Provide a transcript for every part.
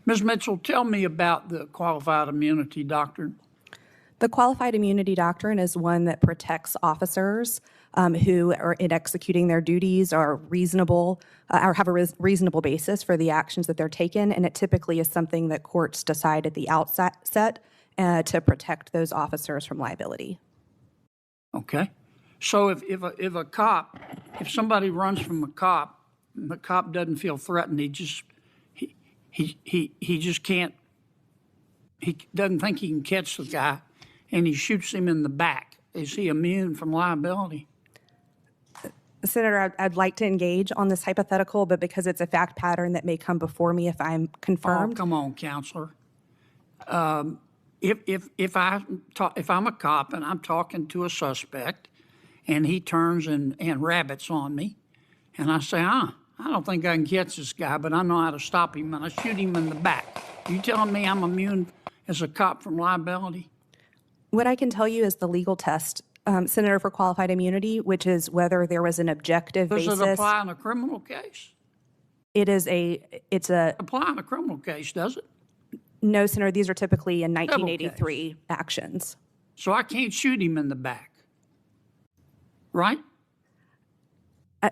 Ms. Mitchell, tell me about the qualified immunity doctrine. The qualified immunity doctrine is one that protects officers who are in executing their duties are reasonable or have a reasonable basis for the actions that they're taken, and it typically is something that courts decide at the outset to protect those officers from liability. Okay. So if somebody runs from a cop, and the cop doesn't feel threatened, he just can't, he doesn't think he can catch the guy, and he shoots him in the back. Is he immune from liability? Senator, I'd like to engage on this hypothetical, but because it's a fact pattern that may come before me if I'm confirmed. Oh, come on, counselor. If I'm a cop and I'm talking to a suspect, and he turns and rabbits on me, and I say, I don't think I can catch this guy, but I know how to stop him, and I shoot him in the back. You telling me I'm immune as a cop from liability? What I can tell you is the legal test, Senator, for qualified immunity, which is whether there was an objective basis. Does it apply in a criminal case? It's a Apply in a criminal case, does it? No, Senator, these are typically in 1983 actions. So I can't shoot him in the back, right?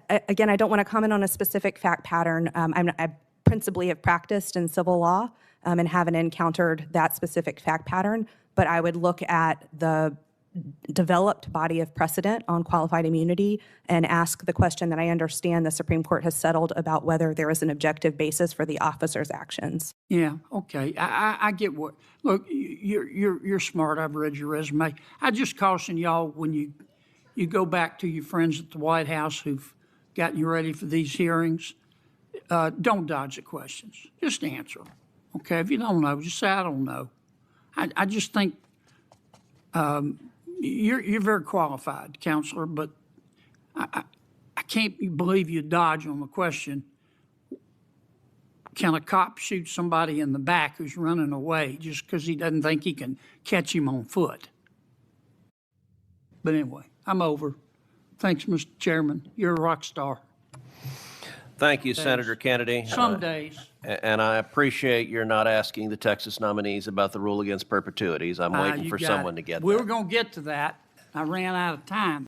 Again, I don't want to comment on a specific fact pattern. I principally have practiced in civil law and haven't encountered that specific fact pattern, but I would look at the developed body of precedent on qualified immunity and ask the question that I understand the Supreme Court has settled about whether there is an objective basis for the officer's actions. Yeah, okay. I get what. Look, you're smart. I've read your resume. I just caution y'all when you go back to your friends at the White House who've gotten you ready for these hearings. Don't dodge the questions. Just answer them. Okay, if you don't know, just say I don't know. I just think you're very qualified, counselor, but I can't believe you dodge on the question. Can a cop shoot somebody in the back who's running away just because he doesn't think he can catch him on foot? But anyway, I'm over. Thanks, Mr. Chairman. You're a rock star. Thank you, Senator Kennedy. Some days. And I appreciate you're not asking the Texas nominees about the rule against perpetuities. I'm waiting You for got someone it. to get We there. were going to get to that. I ran out of time.